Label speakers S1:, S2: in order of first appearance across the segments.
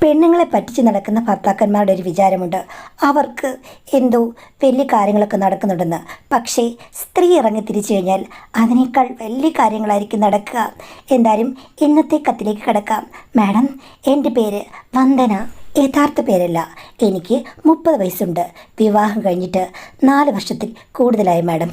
S1: പെണ്ണുങ്ങളെ പറ്റിച്ച് നടക്കുന്ന ഭർത്താക്കന്മാരുടെ ഒരു വിചാരമുണ്ട്, അവർക്ക് എന്തോ വലിയ കാര്യങ്ങളൊക്കെ നടക്കുന്നുണ്ടെന്ന്. പക്ഷേ സ്ത്രീ ഇറങ്ങി തിരിച്ചു കഴിഞ്ഞാൽ അതിനേക്കാൾ വലിയ കാര്യങ്ങളായിരിക്കും നടക്കുക. എന്തായാലും ഇന്നത്തെ കത്തിലേക്ക് കിടക്കാം. മാഡം, എൻ്റെ പേര് വന്ദന. യഥാർത്ഥ പേരല്ല. എനിക്ക് 30 വയസ്സുണ്ട്. വിവാഹം കഴിഞ്ഞിട്ട് 4 വർഷത്തിൽ കൂടുതലായി മാഡം.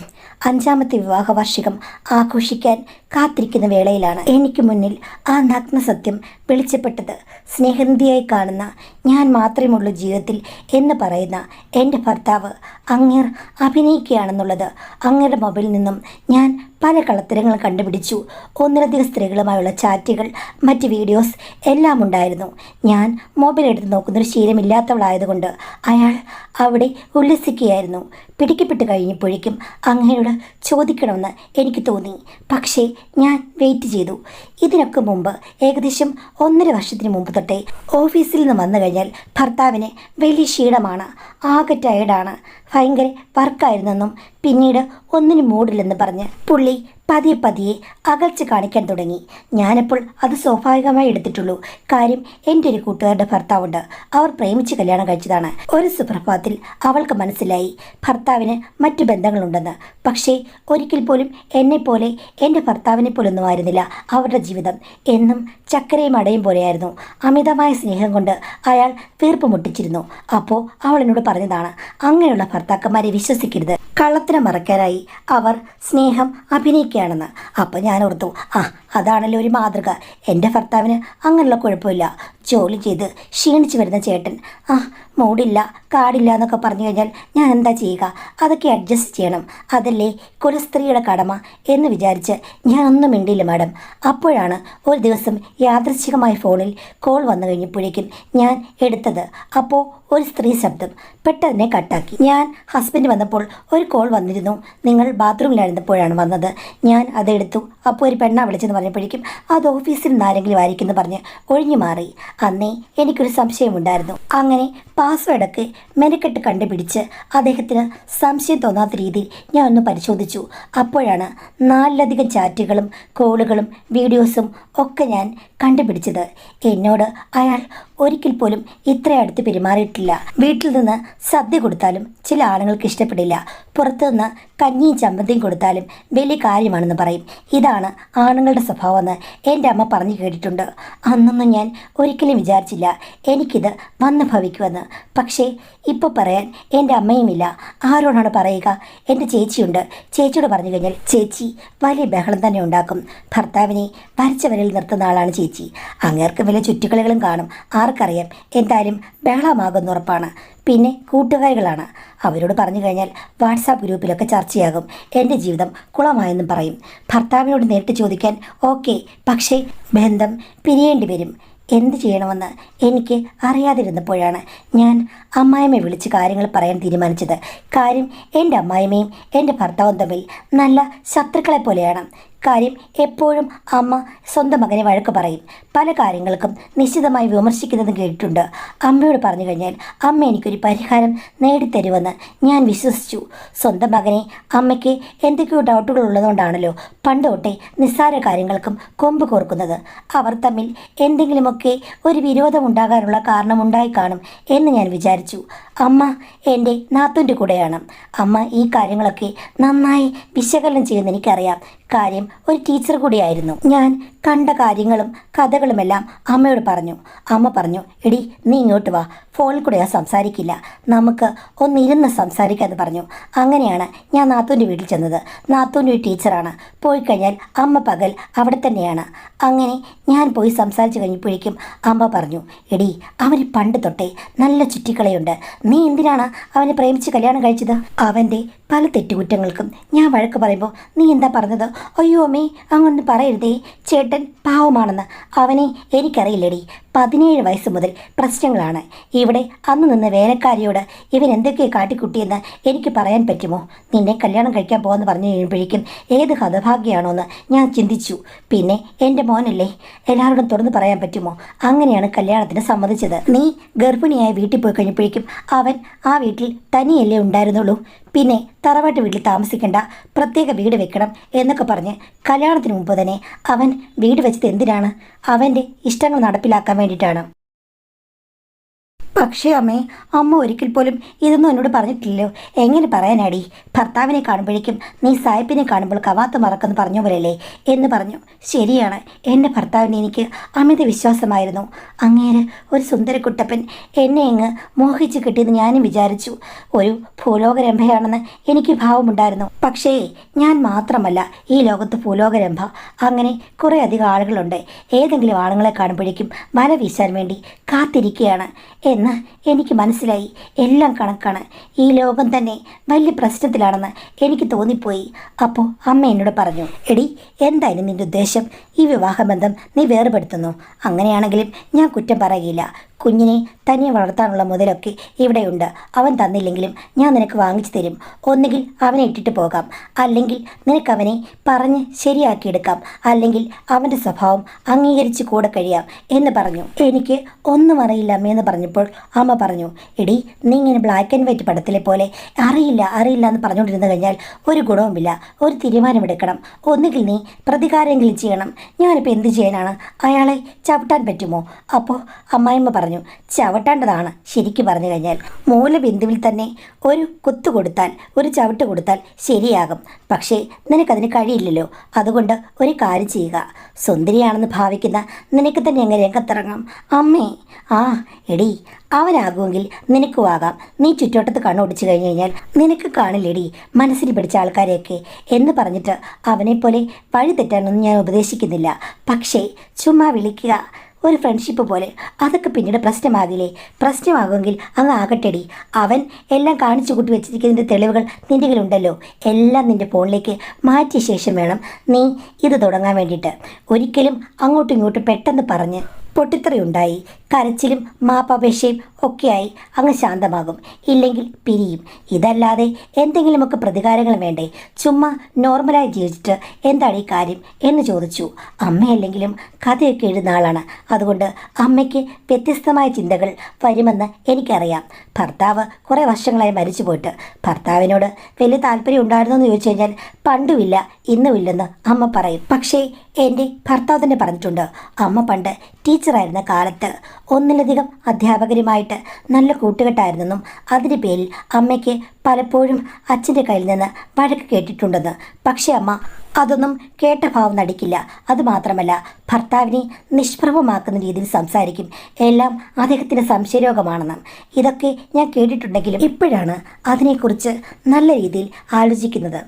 S1: 5ാമത്തെ വിവാഹ വാർഷികം ആഘോഷിക്കാൻ കാത്തിരിക്കുന്ന വേളയിലാണ് എനിക്ക് മുന്നിൽ ആ നഗ്ന സത്യം വെളിച്ചപ്പെട്ടത്. സ്നേഹനിധിയായി കാണുന്ന ഞാൻ മാത്രമേയുള്ളൂ ജീവിതത്തിൽ എന്ന് പറയുന്ന എൻ്റെ ഭർത്താവ് അങ്ങേർ അഭിനയിക്കുകയാണെന്നുള്ളത് അങ്ങയുടെ മൊബൈലിൽ നിന്നും ഞാൻ പല കള്ളത്തരങ്ങളും കണ്ടുപിടിച്ചു. ഒന്നിലധികം സ്ത്രീകളുമായുള്ള ചാറ്റുകൾ, മറ്റ് വീഡിയോസ് എല്ലാം ഉണ്ടായിരുന്നു. ഞാൻ മൊബൈൽ എടുത്ത് നോക്കുന്നൊരു ശീലമില്ലാത്തവളായതുകൊണ്ട് അയാൾ അവിടെ ഉല്ലസിക്കുകയായിരുന്നു. പിടിക്കപ്പെട്ട് കഴിഞ്ഞപ്പോഴേക്കും അങ്ങയോട് ചോദിക്കണമെന്ന് എനിക്ക് തോന്നി. പക്ഷേ ഞാൻ വെയിറ്റ് ചെയ്തു. ഇതിനൊക്കെ മുമ്പ് ഏകദേശം 1.5 വർഷത്തിന് മുമ്പ് തൊട്ടേ ഓഫീസിൽ നിന്ന് വന്നു കഴിഞ്ഞാൽ ഭർത്താവിന് വലിയ ക്ഷീണമാണ്, ആകെ ടയേർഡാണ്, ഭയങ്കര വർക്കായിരുന്നെന്നും പിന്നീട് ഒന്നിനും മൂടില്ലെന്ന് പറഞ്ഞ് പുള്ളി പതിയെ പതിയെ അകൽച്ച കാണിക്കാൻ തുടങ്ങി. ഞാനപ്പോൾ അത് സ്വാഭാവികമായി എടുത്തിട്ടുള്ളൂ. കാര്യം എൻ്റെ ഒരു കൂട്ടുകാരുടെ ഭർത്താവുണ്ട്. അവർ പ്രേമിച്ച് കല്യാണം കഴിച്ചതാണ്. ഒരു സുപ്രഭാതത്തിൽ അവൾക്ക് മനസ്സിലായി ഭർത്താവിന് മറ്റു ബന്ധങ്ങളുണ്ടെന്ന്. പക്ഷേ ഒരിക്കൽ പോലും എന്നെപ്പോലെ എൻ്റെ ഭർത്താവിനെ പോലൊന്നും ആയിരുന്നില്ല അവരുടെ ജീവിതം. എന്നും ചക്കരയും അടയും പോലെയായിരുന്നു. അമിതമായ സ്നേഹം കൊണ്ട് അയാൾ വീർപ്പ് മുട്ടിച്ചിരുന്നു. അപ്പോൾ അവൾ എന്നോട് പറഞ്ഞതാണ്, അങ്ങനെയുള്ള ഭർത്താക്കന്മാരെ വിശ്വസിക്കരുത്, കള്ളത്തിനെ മറക്കാനായി അവർ സ്നേഹം അഭിനയിക്കുകയാണെന്ന്. അപ്പോൾ ഞാൻ ഓർത്തു, അതാണല്ലോ ഒരു മാതൃക. എൻ്റെ ഭർത്താവിന് അങ്ങനെയുള്ള കുഴപ്പമില്ല. ജോലി ചെയ്ത് ക്ഷീണിച്ച് വരുന്ന ചേട്ടൻ മൂടില്ല കാടില്ല എന്നൊക്കെ പറഞ്ഞു കഴിഞ്ഞാൽ ഞാൻ എന്താ ചെയ്യുക? അതൊക്കെ അഡ്ജസ്റ്റ് ചെയ്യണം. അതല്ലേ കുലസ്ത്രീയുടെ കടമ എന്ന് വിചാരിച്ച് ഞാനൊന്നും മിണ്ടിയില്ല മാഡം. അപ്പോഴാണ് ഒരു ദിവസം യാദൃച്ഛികമായി ഫോണിൽ കോൾ വന്നു കഴിഞ്ഞപ്പോഴേക്കും ഞാൻ എടുത്തത്. അപ്പോൾ ഒരു സ്ത്രീ ശബ്ദം. പെട്ടെന്നെ കട്ടാക്കി. ഞാൻ ഹസ്ബൻഡ് വന്നപ്പോൾ ഒരു കോൾ വന്നിരുന്നു, നിങ്ങൾ ബാത്റൂമിലായിരുന്നപ്പോഴാണ് വന്നത്. ഞാൻ അതെടുത്തു. അപ്പോൾ ഒരു പെണ്ണ വിളിച്ചെന്ന് പറഞ്ഞപ്പോഴേക്കും അത് ഓഫീസിൽ നിന്ന് ആരെങ്കിലും ആയിരിക്കുമെന്ന് പറഞ്ഞ് ഒഴിഞ്ഞു മാറി. അന്നേ എനിക്കൊരു സംശയമുണ്ടായിരുന്നു. അങ്ങനെ പാസ്വേഡൊക്കെ മെനക്കെട്ട് കണ്ടുപിടിച്ച് അദ്ദേഹത്തിന് സംശയം തോന്നാത്ത രീതിയിൽ ഞാൻ ഒന്ന് പരിശോധിച്ചു. അപ്പോഴാണ് 4ലധികം ചാറ്റുകളും കോളുകളും വീഡിയോസും ഒക്കെ ഞാൻ കണ്ടുപിടിച്ചത്. എന്നോട് അയാൾ ഒരിക്കൽ പോലും ഇത്ര അടുത്ത് പെരുമാറിയിട്ടില്ല. വീട്ടിൽ നിന്ന് സദ്യ കൊടുത്താലും ചില ആളുകൾക്ക് ഇഷ്ടപ്പെടില്ല. പുറത്തുനിന്ന് കഞ്ഞിയും ചമ്മന്തിയും കൊടുത്താലും വലിയ കാര്യമാണെന്ന് പറയും. ഇതാണ് ആണുങ്ങളുടെ സ്വഭാവമെന്ന് എൻ്റെ അമ്മ പറഞ്ഞു കേട്ടിട്ടുണ്ട്. അന്നൊന്നും ഞാൻ ഒരിക്കലും വിചാരിച്ചില്ല എനിക്കിത് വന്ന് ഭവിക്കുമെന്ന്. പക്ഷേ ഇപ്പോൾ പറയാൻ എൻ്റെ അമ്മയുമില്ല. ആരോടാണ് പറയുക? എൻ്റെ ചേച്ചിയുണ്ട്. ചേച്ചിയോട് പറഞ്ഞു കഴിഞ്ഞാൽ ചേച്ചി വലിയ ബഹളം തന്നെ ഉണ്ടാക്കും. ഭർത്താവിനെ വരച്ച വരയിൽ നിർത്തുന്ന ആളാണ് ചേച്ചി. അങ്ങേർക്ക് വലിയ ചുറ്റുകളികളും കാണും. ആർക്കറിയാം? എന്തായാലും ബഹളമാകുന്ന ഉറപ്പാണ്. പിന്നെ കൂട്ടുകാരികളാണ്. അവരോട് പറഞ്ഞു കഴിഞ്ഞാൽ വാട്സാപ്പ് ഗ്രൂപ്പിലൊക്കെ ചർച്ചയാകും. എൻ്റെ ജീവിതം കുളമായെന്നും പറയും. ഭർത്താവിനോട് നേരിട്ട് ചോദിക്കാൻ ഓക്കെ, പക്ഷേ ബന്ധം പിരിയേണ്ടി വരും. എന്ത് ചെയ്യണമെന്ന് എനിക്ക് അറിയാതിരുന്നപ്പോഴാണ് ഞാൻ അമ്മായിമ്മയെ വിളിച്ച് കാര്യങ്ങൾ പറയാൻ തീരുമാനിച്ചത്. കാര്യം എൻ്റെ അമ്മായിമ്മയും എൻ്റെ ഭർത്താവും തമ്മിൽ നല്ല ശത്രുക്കളെ പോലെയാണ്. കാര്യം എപ്പോഴും അമ്മ സ്വന്തം മകനെ വഴക്ക് പറയും. പല കാര്യങ്ങൾക്കും നിശ്ചിതമായി വിമർശിക്കുന്നതും കേട്ടിട്ടുണ്ട്. അമ്മയോട് പറഞ്ഞു കഴിഞ്ഞാൽ അമ്മ എനിക്കൊരു പരിഹാരം നേടിത്തരുമെന്ന് ഞാൻ വിശ്വസിച്ചു. സ്വന്തം മകനെ അമ്മയ്ക്ക് എന്തൊക്കെയോ ഡൗട്ടുകൾ ഉള്ളതുകൊണ്ടാണല്ലോ പണ്ട് തൊട്ടേ നിസ്സാര കാര്യങ്ങൾക്കും കൊമ്പ് കോർക്കുന്നത്. അവർ തമ്മിൽ എന്തെങ്കിലുമൊക്കെ ഒരു വിരോധം ഉണ്ടാകാനുള്ള കാരണമുണ്ടായി കാണും എന്ന് ഞാൻ വിചാരിച്ചു. അമ്മ എൻ്റെ നാത്തൂൻ്റെ കൂടെയാണ്. അമ്മ ഈ കാര്യങ്ങളൊക്കെ നന്നായി വിശകലനം ചെയ്യുമെന്ന് എനിക്കറിയാം. കാര്യം ഒരു ടീച്ചർ കൂടിയായിരുന്നു. ഞാൻ കണ്ട കാര്യങ്ങളും കഥകളുമെല്ലാം അമ്മയോട് പറഞ്ഞു. അമ്മ പറഞ്ഞു, എടി നീ ഇങ്ങോട്ട് വാ, ഫോണിൽ കൂടെ ഞാൻ സംസാരിക്കില്ല, നമുക്ക് ഒന്നിരുന്ന് സംസാരിക്കാമെന്ന് പറഞ്ഞു. അങ്ങനെയാണ് ഞാൻ നാത്തൂൻ്റെ വീട്ടിൽ ചെന്നത്. നാത്തൂൻ്റെ ഒരു ടീച്ചറാണ്. പോയി കഴിഞ്ഞാൽ അമ്മ പകൽ അവിടെ തന്നെയാണ്. അങ്ങനെ ഞാൻ പോയി സംസാരിച്ച് കഴിഞ്ഞപ്പോഴേക്കും അമ്മ പറഞ്ഞു, എടി അവന് പണ്ട് തൊട്ടേ നല്ല ചുറ്റിക്കളയുണ്ട്. നീ എന്തിനാണ് അവനെ പ്രേമിച്ച് കല്യാണം കഴിച്ചത്? അവൻ്റെ പല തെറ്റുകുറ്റങ്ങൾക്കും ഞാൻ വഴക്ക് പറയുമ്പോൾ നീ എന്താ പറഞ്ഞത്? അയ്യോ അമ്മേ, അങ്ങൊന്ന് പറയരുതേ, ചേട്ടൻ പാവമാണെന്ന്. അവനെ എനിക്കറിയില്ലടി. 17 വയസ്സ് മുതൽ പ്രശ്നങ്ങളാണ്. ഇവിടെ അന്ന് നിന്ന് വേലക്കാരിയോട് ഇവൻ എന്തൊക്കെയാണ് കാട്ടിക്കുട്ടിയെന്ന് എനിക്ക് പറയാൻ പറ്റുമോ? നിന്നെ കല്യാണം കഴിക്കാൻ പോകുമെന്ന് പറഞ്ഞു കഴിയുമ്പോഴേക്കും ഏത് ഹതഭാഗ്യമാണോ എന്ന് ഞാൻ ചിന്തിച്ചു. പിന്നെ എൻ്റെ മോനല്ലേ, എല്ലാവരോടും തുറന്ന് പറയാൻ പറ്റുമോ? അങ്ങനെയാണ് കല്യാണത്തിന് സമ്മതിച്ചത്. നീ ഗർഭിണിയായി വീട്ടിൽ പോയി കഴിഞ്ഞപ്പോഴേക്കും അവൻ ആ വീട്ടിൽ തനിയല്ലേ ഉണ്ടായിരുന്നുള്ളൂ. പിന്നെ തറവാട്ട് വീട്ടിൽ താമസിക്കേണ്ട, പ്രത്യേക വീട് വെക്കണം എന്നൊക്കെ പറഞ്ഞ് കല്യാണത്തിന് മുമ്പ് തന്നെ അവൻ വീട് വെച്ചത് എന്തിനാണ്? അവൻ്റെ ഇഷ്ടങ്ങൾ നടപ്പിലാക്കാൻ വേണ്ടിയിട്ടാണ്. പക്ഷേ അമ്മേ, അമ്മ ഒരിക്കൽ പോലും ഇതൊന്നും എന്നോട് പറഞ്ഞിട്ടില്ലല്ലോ. എങ്ങനെ പറയാനാടി? ഭർത്താവിനെ കാണുമ്പോഴേക്കും നീ സായിപ്പിനെ കാണുമ്പോൾ കവാത്ത് മറക്കെന്ന് പറഞ്ഞ പോലെയല്ലേ എന്ന് പറഞ്ഞു. ശരിയാണ്, എൻ്റെ ഭർത്താവിനെ എനിക്ക് അമിത വിശ്വാസമായിരുന്നു. അങ്ങേര് ഒരു സുന്ദരക്കുട്ടപ്പൻ എന്നെ അങ്ങ് മോഹിച്ച് കിട്ടിയെന്ന് ഞാനും വിചാരിച്ചു. ഒരു ഭൂലോകരംഭയാണെന്ന് എനിക്ക് ഭാവമുണ്ടായിരുന്നു. പക്ഷേ ഞാൻ മാത്രമല്ല ഈ ലോകത്ത് ഭൂലോകരംഭ. അങ്ങനെ കുറേ അധികം ആളുകളുണ്ട്. ഏതെങ്കിലും ആണുങ്ങളെ കാണുമ്പോഴേക്കും വല വീശാൻ വേണ്ടി കാത്തിരിക്കുകയാണ് എന്ന് എനിക്ക് മനസ്സിലായി. എല്ലാം കണക്കാണ്. ഈ ലോകം തന്നെ വലിയ പ്രശ്നത്തിലാണെന്ന് എനിക്ക് തോന്നിപ്പോയി. അപ്പോൾ അമ്മ എന്നോട് പറഞ്ഞു, എടി, എന്തായാലും നിൻ്റെ ഉദ്ദേശം? ഈ വിവാഹബന്ധം നീ വേർപെടുത്തുന്നു. അങ്ങനെയാണെങ്കിലും ഞാൻ കുറ്റം പറയുകയില്ല. കുഞ്ഞിനെ തനിയെ വളർത്താനുള്ള മുതലൊക്കെ ഇവിടെയുണ്ട്. അവൻ തന്നില്ലെങ്കിലും ഞാൻ നിനക്ക് വാങ്ങിച്ചു തരും. ഒന്നുകിൽ അവനെ ഇട്ടിട്ട് പോകാം, അല്ലെങ്കിൽ നിനക്കവനെ പറഞ്ഞ് ശരിയാക്കിയെടുക്കാം, അല്ലെങ്കിൽ അവൻ്റെ സ്വഭാവം അംഗീകരിച്ച് കൂടെ കഴിയാം എന്ന് പറഞ്ഞു. എനിക്ക് ഒന്നും അറിയില്ല അമ്മയെന്ന് പറഞ്ഞപ്പോൾ അമ്മ പറഞ്ഞു, എടി, നീ ഇങ്ങനെ ബ്ലാക്ക് ആൻഡ് വൈറ്റ് പടത്തിലെ പോലെ അറിയില്ല എന്ന് പറഞ്ഞുകൊണ്ടിരുന്നു കഴിഞ്ഞാൽ ഒരു ഗുണവുമില്ല. ഒരു തീരുമാനമെടുക്കണം. ഒന്നുകിൽ നീ പ്രതികാരമെങ്കിലും ചെയ്യണം. ഞാനിപ്പോൾ എന്ത് ചെയ്യാനാണ്? അയാളെ ചവിട്ടാൻ പറ്റുമോ? അപ്പോൾ അമ്മായിമ്മ പറഞ്ഞു, ചവിട്ടേണ്ടതാണ്. ശരിക്കും പറഞ്ഞു കഴിഞ്ഞാൽ മൂലബിന്ദുവിൽ തന്നെ ഒരു കുത്തു കൊടുത്താൽ, ഒരു ചവിട്ട് കൊടുത്താൽ ശരിയാകും. പക്ഷേ നിനക്കതിന് കഴിയില്ലല്ലോ. അതുകൊണ്ട് ഒരു കാര്യം ചെയ്യുക. സുന്ദരിയാണെന്ന് ഭാവിക്കുന്ന നിനക്ക് തന്നെ എങ്ങനെ രംഗത്തിറങ്ങാം? അമ്മേ, എടി, അവനാകുമെങ്കിൽ നിനക്കും ആകാം. നീ ചുറ്റോട്ടത്ത് കണ്ണോടിച്ചു കഴിഞ്ഞു കഴിഞ്ഞാൽ നിനക്ക് കാണില്ലേടി മനസ്സിൽ പിടിച്ച ആൾക്കാരെയൊക്കെ എന്ന് പറഞ്ഞിട്ട് അവനെപ്പോലെ വഴി തെറ്റാനൊന്നും ഞാൻ ഉപദേശിക്കുന്നില്ല. പക്ഷേ ചുമ്മാ വിളിക്കുക, ഒരു ഫ്രണ്ട്ഷിപ്പ് പോലെ. അതൊക്കെ പിന്നീട് പ്രശ്നമാകില്ലേ? പ്രശ്നമാകുമെങ്കിൽ അങ്ങ് ആകട്ടെടി. അവൻ എല്ലാം കാണിച്ചു കൂട്ടി വെച്ചിരിക്കുന്നതിൻ്റെ തെളിവുകൾ നിൻ്റെ കയ്യിലുണ്ടല്ലോ. എല്ലാം നിൻ്റെ ഫോണിലേക്ക് മാറ്റിയ ശേഷം വേണം നീ ഇത് തുടങ്ങാൻ വേണ്ടിയിട്ട്. ഒരിക്കലും അങ്ങോട്ടും ഇങ്ങോട്ടും പെട്ടെന്ന് പറഞ്ഞ് പൊട്ടിത്തെറിയുണ്ടായി കരച്ചിലും മാപ്പപേക്ഷയും ഒക്കെയായി അങ്ങ് ശാന്തമാകും. ഇല്ലെങ്കിൽ പിരിയും. ഇതല്ലാതെ എന്തെങ്കിലുമൊക്കെ പ്രതികാരങ്ങൾ വേണ്ടേ? ചുമ്മാ നോർമലായി ജീവിച്ചിട്ട് എന്താണ് ഈ കാര്യം എന്ന് ചോദിച്ചു. അമ്മയല്ലെങ്കിലും കഥയൊക്കെ എഴുതുന്ന ആളാണ്. അതുകൊണ്ട് അമ്മയ്ക്ക് വ്യത്യസ്തമായ ചിന്തകൾ വരുമെന്ന് എനിക്കറിയാം. ഭർത്താവ് കുറേ വർഷങ്ങളായി മരിച്ചു പോയിട്ട് ഭർത്താവിനോട് വലിയ താല്പര്യം ഉണ്ടായിരുന്നോ എന്ന് ചോദിച്ചു കഴിഞ്ഞാൽ പണ്ടുമില്ല ഇന്നുമില്ലെന്ന് അമ്മ പറയും. പക്ഷേ എൻ്റെ ഭർത്താവ് തന്നെ പറഞ്ഞിട്ടുണ്ട്, അമ്മ പണ്ട് ടീച്ചറായിരുന്ന കാലത്ത് ഒന്നിലധികം അധ്യാപകരുമായിട്ട് നല്ല കൂട്ടുകെട്ടായിരുന്നെന്നും അതിൻ്റെ പേരിൽ അമ്മയ്ക്ക് പലപ്പോഴും അച്ഛൻ്റെ കയ്യിൽ നിന്ന് വഴക്ക് കേട്ടിട്ടുണ്ടെന്ന്. പക്ഷേ അമ്മ അതൊന്നും കേട്ട ഭാവം നടിക്കില്ല. അതുമാത്രമല്ല, ഭർത്താവിനെ നിഷ്പ്രഭമാക്കുന്ന രീതിയിൽ സംസാരിക്കും. എല്ലാം അദ്ദേഹത്തിൻ്റെ സംശയരോഗമാണെന്നും ഇതൊക്കെ ഞാൻ കേട്ടിട്ടുണ്ടെങ്കിലും ഇപ്പോഴാണ് അതിനെക്കുറിച്ച് നല്ല രീതിയിൽ ആലോചിക്കുന്നത്.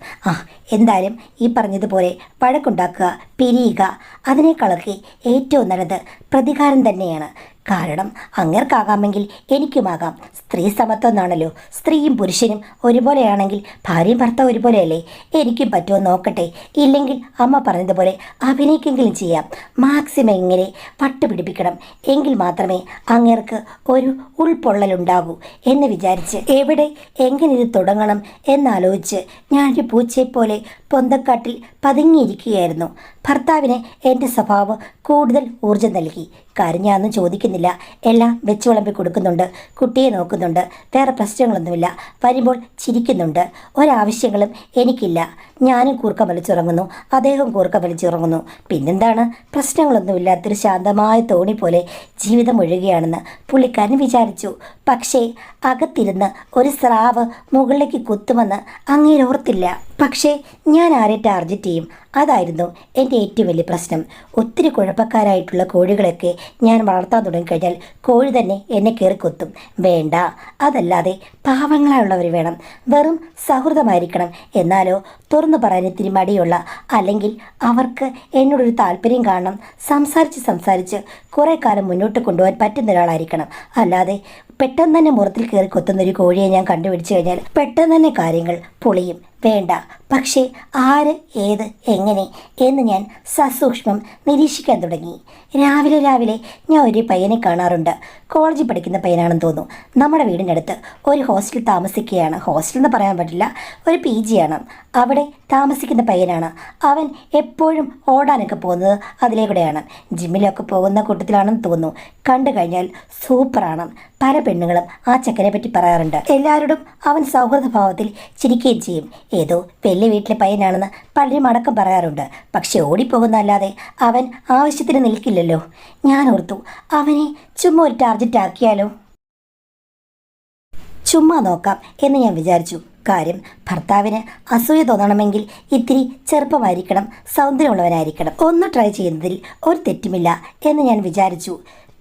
S1: എന്തായാലും ഈ പറഞ്ഞതുപോലെ വഴക്കുണ്ടാക്കുക, പിരിയുക, അതിനേക്കാളൊക്കെ ഏറ്റവും നല്ലത് പ്രതികാരം തന്നെയാണ്. കാരണം അങ്ങേർക്കാകാമെങ്കിൽ എനിക്കുമാകാം. സ്ത്രീ സമത്വം എന്നാണല്ലോ. സ്ത്രീയും പുരുഷനും ഒരുപോലെയാണെങ്കിൽ ഭാര്യയും ഭർത്താവ് ഒരുപോലെയല്ലേ? എനിക്കും പറ്റുമോ നോക്കട്ടെ. ഇല്ലെങ്കിൽ അമ്മ പറഞ്ഞതുപോലെ അഭിനയിക്കെങ്കിലും ചെയ്യാം. മാക്സിമം ഇങ്ങനെ പട്ടുപിടിപ്പിക്കണം. എങ്കിൽ മാത്രമേ അങ്ങേർക്ക് ഒരു ഉൾപ്പൊള്ളലുണ്ടാകൂ എന്ന് വിചാരിച്ച് എവിടെ എങ്ങനെ ഇത് തുടങ്ങണം എന്നാലോചിച്ച് ഞാനൊരു പൂച്ചയെപ്പോലെ പൊന്തക്കാട്ടിൽ പതുങ്ങിയിരിക്കുകയായിരുന്നു. ഭർത്താവിന് എൻ്റെ സ്വഭാവം കൂടുതൽ ഊർജ്ജം നൽകി. കരഞ്ഞാന്നും ചോദിക്കുന്നില്ല. എല്ലാം വെച്ച് വിളമ്പി കൊടുക്കുന്നുണ്ട്. കുട്ടിയെ നോക്കുന്നുണ്ട്. വേറെ പ്രശ്നങ്ങളൊന്നുമില്ല. വരുമ്പോൾ ചിരിക്കുന്നുണ്ട്. ഒരാവശ്യങ്ങളും എനിക്കില്ല. ഞാനും കൂർക്ക വലിച്ചുറങ്ങുന്നു, അദ്ദേഹം കൂർക്ക വലിച്ചുറങ്ങുന്നു. പിന്നെന്താണ്? പ്രശ്നങ്ങളൊന്നുമില്ലാത്തൊരു ശാന്തമായ തോണി പോലെ ജീവിതം ഒഴുകുകയാണെന്ന് പുള്ളിക്കാരൻ വിചാരിച്ചു. പക്ഷേ അകത്തിരുന്ന് ഒരു സ്രാവ് മുകളിലേക്ക് കുത്തുമെന്ന് അങ്ങേരോർത്തില്ല. പക്ഷേ ഞാൻ ആരെ ടാർഗറ്റ് ചെയ്യും? അതായിരുന്നു എൻ്റെ ഏറ്റവും വലിയ പ്രശ്നം. ഒത്തിരി കുഴപ്പക്കാരായിട്ടുള്ള കോഴികളൊക്കെ ഞാൻ വളർത്താൻ തുടങ്ങിക്കഴിഞ്ഞാൽ കോഴി തന്നെ എന്നെ കയറി കൊത്തും. വേണ്ട. അതല്ലാതെ പാവങ്ങളായുള്ളവർ വേണം. വെറും സൗഹൃദമായിരിക്കണം. എന്നാലോ തുറന്നു പറയാൻ ഇത്തിരി മടിയുള്ള, അല്ലെങ്കിൽ അവർക്ക് എന്നോടൊരു താല്പര്യം കാണണം. സംസാരിച്ച് കുറേ കാലം മുന്നോട്ട് കൊണ്ടുപോകാൻ പറ്റുന്ന ഒരാളായിരിക്കണം. അല്ലാതെ പെട്ടെന്ന് തന്നെ മുറത്തിൽ കയറി കൊത്തുന്നൊരു കോഴിയെ ഞാൻ കണ്ടുപിടിച്ചു കഴിഞ്ഞാൽ പെട്ടെന്ന് തന്നെ കാര്യങ്ങൾ പൊളിയും. വേണ്ട. പക്ഷേ ആര്, ഏത്, എങ്ങനെ എന്ന് ഞാൻ സസൂക്ഷ്മം നിരീക്ഷിക്കാൻ തുടങ്ങി. രാവിലെ ഞാൻ ഒരു പയ്യനെ കാണാറുണ്ട്. കോളേജിൽ പഠിക്കുന്ന പയ്യനാണെന്ന് തോന്നുന്നു. നമ്മുടെ വീടിനടുത്ത് ഒരു ഹോസ്റ്റലിൽ താമസിക്കുകയാണ്. ഹോസ്റ്റൽ എന്ന് പറയാൻ പറ്റില്ല, ഒരു PG ആണ്. അവിടെ താമസിക്കുന്ന പയ്യനാണ്. അവൻ എപ്പോഴും ഓടാനൊക്കെ പോകുന്നത് അതിലേക്കൂടെയാണ്. ജിമ്മിലൊക്കെ പോകുന്ന കൂട്ടത്തിലാണെന്ന് തോന്നുന്നു. കണ്ടു കഴിഞ്ഞാൽ സൂപ്പറാണ്. പല പെണ്ണുങ്ങളും ആ ചെക്കനെ പറ്റി പറയാറുണ്ട്. എല്ലാവരോടും അവൻ സൗഹൃദഭാവത്തിൽ ചിരിക്കുകയും ചെയ്യും. ഏതോ വലിയ വീട്ടിലെ പയ്യനാണെന്ന് പലരും അടക്കം പറയാറുണ്ട്. പക്ഷെ ഓടിപ്പോകുന്നല്ലാതെ അവൻ ആവശ്യത്തിന് നിൽക്കില്ലല്ലോ. ഞാൻ ഓർത്തു, അവനെ ചുമ്മാ ഒരു ടാർഗറ്റ് ആക്കിയാലോ. ചുമ്മാ നോക്കാം എന്ന് ഞാൻ വിചാരിച്ചു. കാര്യം ഭർത്താവിന് അസൂയ തോന്നണമെങ്കിൽ ഇത്തിരി ചെറുപ്പമായിരിക്കണം, സൗന്ദര്യമുള്ളവനായിരിക്കണം. ഒന്ന് ട്രൈ ചെയ്യുന്നതിൽ ഒരു തെറ്റുമില്ല എന്ന് ഞാൻ വിചാരിച്ചു.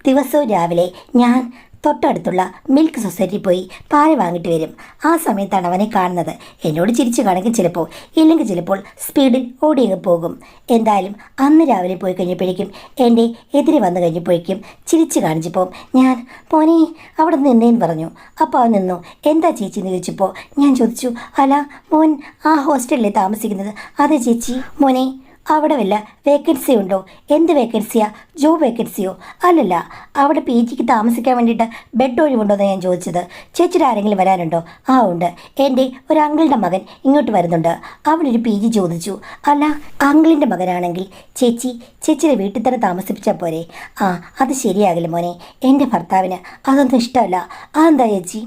S1: ദിവസവും രാവിലെ ഞാൻ തൊട്ടടുത്തുള്ള മിൽക്ക് സൊസൈറ്റി പോയി പാല് വാങ്ങിയിട്ട് വരും. ആ സമയത്താണ് അവനെ കാണുന്നത്. എന്നോട് ചിരിച്ചു കാണെങ്കിൽ ചിലപ്പോൾ, ഇല്ലെങ്കിൽ ചിലപ്പോൾ സ്പീഡിൽ ഓടിയങ്ങ് പോകും. എന്തായാലും അന്ന് രാവിലെ പോയി കഴിഞ്ഞപ്പോഴേക്കും എൻ്റെ എതിരെ വന്നു കഴിഞ്ഞപ്പോഴേക്കും ചിരിച്ചു കാണിച്ചപ്പോൾ ഞാൻ മോനെ അവിടെ നിന്നേന്ന് പറഞ്ഞു. അപ്പോൾ അവൻ നിന്നു. എന്താ ചേച്ചി എന്ന് ചോദിച്ചപ്പോൾ ഞാൻ ചോദിച്ചു, അല്ല മോൻ ആ ഹോസ്റ്റലിലെ താമസിക്കുന്നത്? അതെ ചേച്ചി. മോനെ അവിടെ വല്ല വേക്കൻസി ഉണ്ടോ? എന്ത് വേക്കൻസിയാ? ജോബ് വേക്കൻസിയോ? അല്ലല്ല, അവിടെ പി ജിക്ക് താമസിക്കാൻ വേണ്ടിയിട്ട് ബെഡ് ഒഴിവുണ്ടോ എന്ന് ഞാൻ ചോദിച്ചത്. ചേച്ചിയുടെ ആരെങ്കിലും വരാനുണ്ടോ? ആ ഉണ്ട്, എൻ്റെ ഒരു അങ്കിളിൻ്റെ മകൻ ഇങ്ങോട്ട് വരുന്നുണ്ട്, അവനൊരു പി ജി ചോദിച്ചു. അല്ല, അങ്കിളിൻ്റെ മകനാണെങ്കിൽ ചേച്ചിയുടെ വീട്ടിൽ തന്നെ താമസിപ്പിച്ചാൽ പോരെ? ആ അത് ശരിയാകില്ല മോനെ, എൻ്റെ ഭർത്താവിന് അതൊന്നും ഇഷ്ടമല്ല. അതെന്താ ചേച്ചി?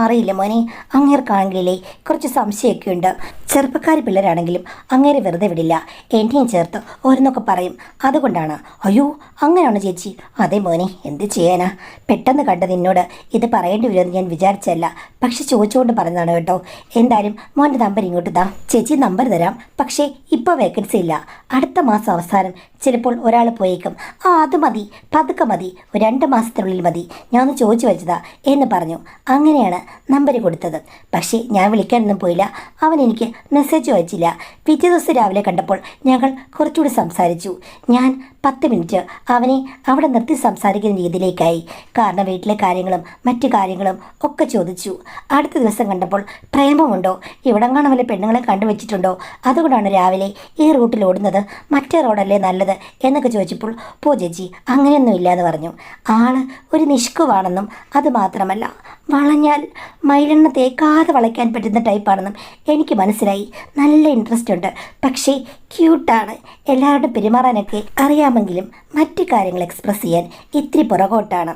S1: അറിയില്ല മോനെ, അങ്ങേർക്കാണെങ്കിലേ കുറച്ച് സംശയമൊക്കെ ഉണ്ട്. ചെറുപ്പക്കാരി പിള്ളേരാണെങ്കിലും അങ്ങേരെ വെറുതെ വിടില്ല, എന്നെയും ചേർത്ത് ഓരോന്നൊക്കെ പറയും, അതുകൊണ്ടാണ്. അയ്യോ അങ്ങനെയാണോ ചേച്ചി? അതെ മോനെ, എന്ത് ചെയ്യാനാ, പെട്ടെന്ന് കണ്ട് നിന്നോട് ഇത് പറയേണ്ടി വരുമെന്ന് ഞാൻ വിചാരിച്ചല്ല, പക്ഷെ ചോദിച്ചുകൊണ്ട് പറഞ്ഞതാണ് കേട്ടോ. എന്തായാലും മോൻ്റെ നമ്പർ ഇങ്ങോട്ട് താ. ചേച്ചി നമ്പർ തരാം, പക്ഷേ ഇപ്പോൾ വേക്കൻസി ഇല്ല, അടുത്ത മാസം അവസാനം ചിലപ്പോൾ ഒരാൾ പോയേക്കും. അത് മതി, പതുക്കെ മതി, 2 മാസത്തിനുള്ളിൽ മതി, ഞാൻ ഒന്ന് ചോദിച്ചു വെച്ചതാ എന്ന് പറഞ്ഞു. അങ്ങനെയാണ് നമ്പർ കൊടുത്തത്. പക്ഷേ ഞാൻ വിളിക്കാനൊന്നും പോയില്ല, അവൻ എനിക്ക് മെസ്സേജ് അയച്ചില്ല. പിറ്റേ ദിവസം രാവിലെ കണ്ടപ്പോൾ ഞങ്ങൾ കുറച്ചുകൂടി സംസാരിച്ചു. ഞാൻ 10 മിനിറ്റ് അവനെ അവിടെ നിർത്തി സംസാരിക്കുന്ന രീതിയിലേക്കായി. കാരണം വീട്ടിലെ കാര്യങ്ങളും മറ്റു കാര്യങ്ങളും ഒക്കെ ചോദിച്ചു. അടുത്ത ദിവസം കണ്ടപ്പോൾ പ്രേമമുണ്ടോ, ഇവിടെങ്ങാനും വല്ല പെണ്ണുങ്ങളെ കണ്ടുവച്ചിട്ടുണ്ടോ, അതുകൊണ്ടാണ് രാവിലെ ഈ റൂട്ടിൽ ഓടുന്നത്, മറ്റേ റോഡല്ലേ നല്ലത് എന്നൊക്കെ ചോദിച്ചപ്പോൾ പോ ചേച്ചി അങ്ങനെയൊന്നുമില്ല എന്ന് പറഞ്ഞു. ആള് ഒരു നിഷ്കുവാണെന്നും അതുമാത്രമല്ല വളഞ്ഞാൽ മയിലെണ്ണ തേക്കാതെ വളയ്ക്കാൻ പറ്റുന്ന ടൈപ്പാണെന്നും എനിക്ക് മനസ്സിലായി. നല്ല ഇൻട്രസ്റ്റ് ഉണ്ട്, പക്ഷേ ക്യൂട്ടാണ്. എല്ലാവരോടും പെരുമാറാനൊക്കെ അറിയാമെങ്കിലും മറ്റു കാര്യങ്ങൾ എക്സ്പ്രസ് ചെയ്യാൻ ഇത്തിരി പുറകോട്ടാണ്.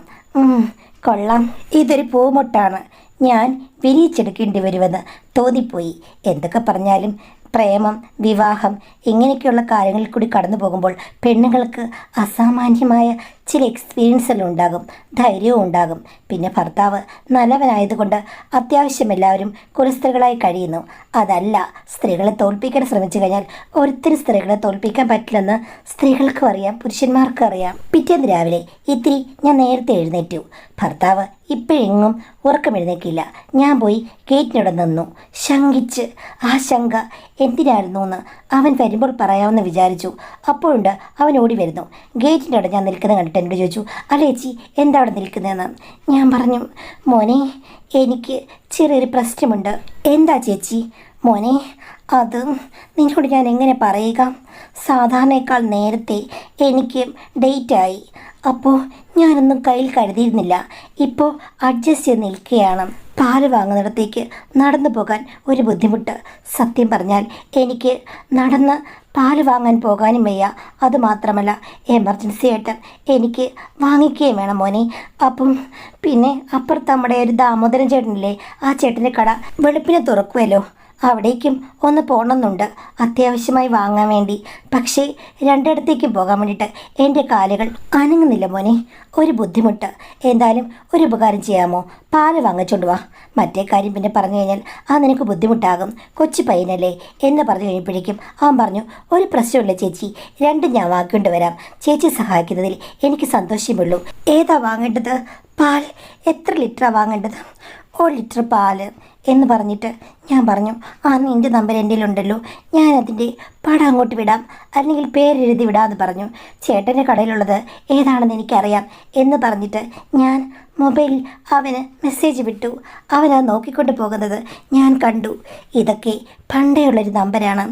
S1: കൊള്ളാം, ഇതൊരു പൂമൊട്ടാണ്, ഞാൻ വിരിയിച്ചെടുക്കേണ്ടി വരുമെന്ന് തോന്നിപ്പോയി. എന്തൊക്കെ പറഞ്ഞാലും പ്രേമം, വിവാഹം ഇങ്ങനെയൊക്കെയുള്ള കാര്യങ്ങളിൽ കൂടി കടന്നു പോകുമ്പോൾ പെണ്ണുങ്ങൾക്ക് അസാമാന്യമായ ചില എക്സ്പീരിയൻസുകൾ ഉണ്ടാകും, ധൈര്യവും ഉണ്ടാകും. പിന്നെ ഭർത്താവ് നല്ലവനായതുകൊണ്ട് അത്യാവശ്യം എല്ലാവരും കുലസ്ത്രീകളായി കഴിയുന്നു. അതല്ല, സ്ത്രീകളെ തോൽപ്പിക്കാൻ ശ്രമിച്ചു കഴിഞ്ഞാൽ ഒരിത്തിരി സ്ത്രീകളെ തോൽപ്പിക്കാൻ പറ്റില്ലെന്ന് സ്ത്രീകൾക്കും അറിയാം, പുരുഷന്മാർക്കും അറിയാം. പിറ്റേന്ന് രാവിലെ ഇത്തിരി ഞാൻ നേരത്തെ എഴുന്നേറ്റു. ഭർത്താവ് ഇപ്പോഴെങ്ങും ഉറക്കമെഴുന്നേക്കില്ല. ഞാൻ പോയി ഗേറ്റിനോട് നിന്നു, ശങ്കിച്ച്. ആ ശങ്ക എന്തിനായിരുന്നു എന്ന് അവൻ വരുമ്പോൾ പറയാമെന്ന് വിചാരിച്ചു. അപ്പോഴുണ്ട് അവൻ ഓടി വരുന്നു. ഗേറ്റിൻ്റെ അവിടെ ഞാൻ നിൽക്കുന്നത് കണ്ടിട്ട് എന്നോട് ചോദിച്ചു, അല്ല ചേച്ചി എന്താ അവിടെ നിൽക്കുന്നതെന്ന്. ഞാൻ പറഞ്ഞു, മോനെ എനിക്ക് ചെറിയൊരു പ്രശ്നമുണ്ട്. എന്താ ചേച്ചി? മോനെ അത് നിന്നോട് ഞാൻ എങ്ങനെ പറയുക, സാധാരണയേക്കാൾ നേരത്തെ എനിക്ക് ഡേറ്റായി. അപ്പോൾ ഞാനൊന്നും കയ്യിൽ കരുതിയിരുന്നില്ല, ഇപ്പോൾ അഡ്ജസ്റ്റ് ചെയ്ത് നിൽക്കുകയാണ്. പാല് വാങ്ങുന്നിടത്തേക്ക് നടന്നു പോകാൻ ഒരു ബുദ്ധിമുട്ട്. സത്യം പറഞ്ഞാൽ എനിക്ക് നടന്ന് പാല് വാങ്ങാൻ പോകാനും വയ്യ. അതുമാത്രമല്ല എമർജൻസി ആയിട്ട് എനിക്ക് വാങ്ങിക്കുകയും വേണം മോനെ. അപ്പം പിന്നെ അപ്പുറത്ത് നമ്മുടെ ഒരു ദാമോദരൻ ചേട്ടനില്ലേ, ആ ചേട്ടൻ്റെ കട വെളുപ്പിനെ തുറക്കുമല്ലോ, അവിടേക്കും ഒന്ന് പോകണമെന്നുണ്ട് അത്യാവശ്യമായി വാങ്ങാൻ വേണ്ടി. പക്ഷേ രണ്ടിടത്തേക്കും പോകാൻ വേണ്ടിയിട്ട് എൻ്റെ കാലുകൾ അനങ്ങുന്നില്ല മോനെ, ഒരു ബുദ്ധിമുട്ട്. എന്തായാലും ഒരു ഉപകാരം ചെയ്യാമോ, പാല് വാങ്ങിച്ചോണ്ട് വാ. മറ്റേ കാര്യം പിന്നെ പറഞ്ഞു കഴിഞ്ഞാൽ അത് നിനക്ക് ബുദ്ധിമുട്ടാകും, കൊച്ചു പയ്യനല്ലേ എന്ന് പറഞ്ഞു കഴിഞ്ഞപ്പോഴേക്കും അവൻ പറഞ്ഞു, ഒരു പ്രശ്നമില്ല ചേച്ചി, രണ്ടും ഞാൻ വാങ്ങിക്കൊണ്ട് വരാം. ചേച്ചി സഹായിക്കുന്നതിൽ എനിക്ക് സന്തോഷമുള്ളൂ. ഏതാ വാങ്ങേണ്ടത്? പാൽ എത്ര ലിറ്ററാണ് വാങ്ങേണ്ടത്? 1 ലിറ്റർ പാല് എന്ന് പറഞ്ഞിട്ട് ഞാൻ പറഞ്ഞു, നിൻ്റെ നമ്പർ എൻ്റെ ഉണ്ടല്ലോ, ഞാനതിൻ്റെ പടം അങ്ങോട്ട് വിടാം, അല്ലെങ്കിൽ പേരെഴുതി വിടാമെന്ന് പറഞ്ഞു. ചേട്ടൻ്റെ കടയിലുള്ളത് ഏതാണെന്ന് എനിക്കറിയാം എന്ന് പറഞ്ഞിട്ട് ഞാൻ മൊബൈലിൽ അവന് മെസ്സേജ് വിട്ടു. അവനത് നോക്കിക്കൊണ്ട് പോകുന്നത് ഞാൻ കണ്ടു. ഇതൊക്കെ പണ്ടേയുള്ളൊരു നമ്പരാണ്.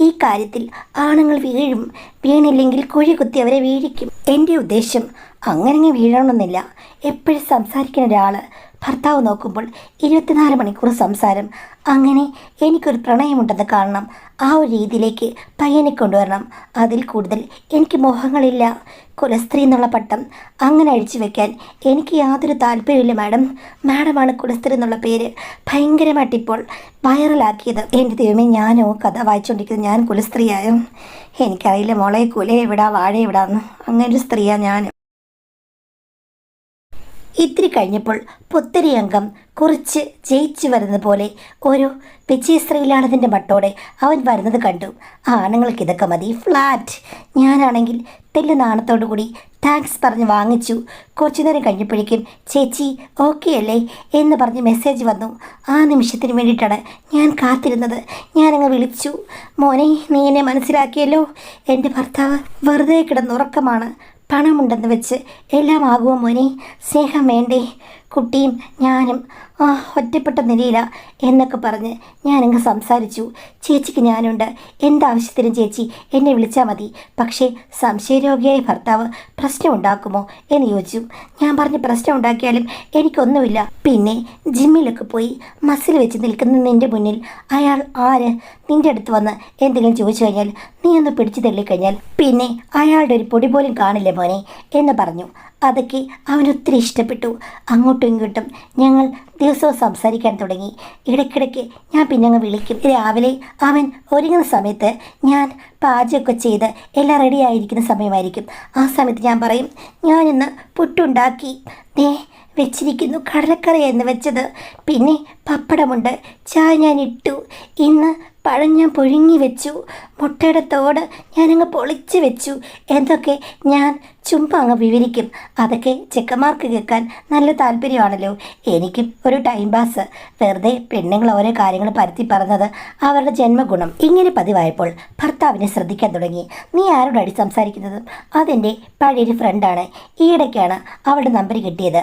S1: ഈ കാര്യത്തിൽ ആണുങ്ങൾ വീഴും, വീണില്ലെങ്കിൽ കുഴി കുത്തി അവരെ വീഴിക്കും. എൻ്റെ ഉദ്ദേശം അങ്ങനെ വീഴണമെന്നില്ല. എപ്പോഴും സംസാരിക്കുന്ന ഒരാൾ ഭർത്താവ് നോക്കുമ്പോൾ 24 മണിക്കൂർ സംസാരം. അങ്ങനെ എനിക്കൊരു പ്രണയമുണ്ടെന്ന് കാണണം, ആ ഒരു രീതിയിലേക്ക് പയ്യനെ കൊണ്ടുവരണം. അതിൽ കൂടുതൽ എനിക്ക് മോഹങ്ങളില്ല. കുലസ്ത്രീ എന്നുള്ള പട്ടം അങ്ങനെ അഴിച്ചു വെക്കാൻ എനിക്ക് യാതൊരു താല്പര്യമില്ല മാഡം. മാഡമാണ് കുലസ്ത്രീ എന്നുള്ള പേര് ഭയങ്കരമായിട്ടിപ്പോൾ വൈറലാക്കിയത്. എൻ്റെ ദൈവമേ, ഞാനോ കഥ വായിച്ചുകൊണ്ടിരിക്കുന്നത് ഞാൻ കുലസ്ത്രീയായോ? എനിക്കറിയില്ല മോളെ, കുല എവിടാ വാഴ എവിടാന്ന്. അങ്ങനൊരു സ്ത്രീയാണ് ഞാൻ. ഇത്തിരി കഴിഞ്ഞപ്പോൾ പുത്തരി അംഗം കുറിച്ച് ജയിച്ചു വരുന്നത് പോലെ ഒരു വിജയശ്രീലാളതിൻ്റെ മട്ടോടെ അവൻ വരുന്നത് കണ്ടു. ആണുങ്ങൾക്ക് ഇതൊക്കെ മതി, ഫ്ലാറ്റ്. ഞാനാണെങ്കിൽ തെല്ല് നാണത്തോടു കൂടി താങ്ക്സ് പറഞ്ഞ് വാങ്ങിച്ചു. കുറച്ചു നേരം കഴിഞ്ഞപ്പോഴേക്കും ചേച്ചി ഓക്കെ അല്ലേ എന്ന് പറഞ്ഞ് മെസ്സേജ് വന്നു. ആ നിമിഷത്തിന് വേണ്ടിയിട്ടാണ് ഞാൻ കാത്തിരുന്നത്. ഞാനങ്ങ് വിളിച്ചു. മോനെ, നീ എന്നെ മനസ്സിലാക്കിയല്ലോ. എൻ്റെ ഭർത്താവ് വെറുതെ കിടന്നുറക്കമാണ്. പണമുണ്ടെന്ന് വെച്ച് എല്ലാം ആകുമോ മോനെ? സ്നേഹം വേണ്ടേ? കുട്ടിയും ഞാനും ഒറ്റപ്പെട്ട നിലയില എന്നൊക്കെ പറഞ്ഞ് ഞാനങ്ങ് സംസാരിച്ചു. ചേച്ചിക്ക് ഞാനുണ്ട്, എന്താവശ്യത്തിനും ചേച്ചി എന്നെ വിളിച്ചാൽ മതി. പക്ഷേ സംശയരോഗിയായ ഭർത്താവ് പ്രശ്നം ഉണ്ടാക്കുമോ എന്ന് ചോദിച്ചു. ഞാൻ പറഞ്ഞ് പ്രശ്നം ഉണ്ടാക്കിയാലും എനിക്കൊന്നുമില്ല. പിന്നെ ജിമ്മിലൊക്കെ പോയി മസിൽ വെച്ച് നിൽക്കുന്ന നിൻ്റെ മുന്നിൽ അയാൾ ആര്? നിൻ്റെ അടുത്ത് വന്ന് എന്തെങ്കിലും ചോദിച്ചു കഴിഞ്ഞാൽ നീ ഒന്ന് പിടിച്ചു തള്ളിക്കഴിഞ്ഞാൽ പിന്നെ അയാളുടെ ഒരു പൊടി പോലും കാണില്ലേ മോനെ എന്ന് പറഞ്ഞു. അതൊക്കെ അവനൊത്തിരി ഇഷ്ടപ്പെട്ടു. അങ്ങോട്ടും ഇങ്ങോട്ടും ഞങ്ങൾ ദിവസവും സംസാരിക്കാൻ തുടങ്ങി. ഇടയ്ക്കിടയ്ക്ക് ഞാൻ പിന്നെ അങ്ങ് വിളിക്കും. രാവിലെ അവൻ ഒരുങ്ങുന്ന സമയത്ത് ഞാൻ പാചകമൊക്കെ ചെയ്ത് എല്ലാം റെഡി ആയിരിക്കുന്ന സമയമായിരിക്കും. ആ സമയത്ത് ഞാൻ പറയും, ഞാനിന്ന് പുട്ടുണ്ടാക്കി, വെച്ചിരിക്കുന്നു, കടലക്കറി എന്ന് വെച്ചത്, പിന്നെ പപ്പടമുണ്ട്, ചായ ഞാൻ ഇട്ടു, ഇന്ന് പഴം ഞാൻ പുഴുങ്ങി വെച്ചു, മുട്ടയുടെ തോട് ഞാനങ്ങ് പൊളിച്ച് വെച്ചു എന്നൊക്കെ ഞാൻ ചുമ്മാ അങ്ങ് വിവരിക്കും. അതൊക്കെ ചെക്കന്മാർക്ക് കേൾക്കാൻ നല്ല താല്പര്യമാണല്ലോ. എനിക്കും ഒരു ടൈം പാസ്. വെറുതെ പെണ്ണുങ്ങൾ ഓരോ കാര്യങ്ങൾ പരത്തി പറഞ്ഞത് അവരുടെ ജന്മഗുണം. ഇങ്ങനെ പതിവായപ്പോൾ ഭർത്താവിനെ ശ്രദ്ധിക്കാൻ തുടങ്ങി. നീ ആരോടാടി സംസാരിക്കുന്നത്? അതെൻ്റെ പഴയൊരു ഫ്രണ്ടാണ്. ഈയിടയ്ക്കാണ് അവളുടെ നമ്പർ കിട്ടിയത്.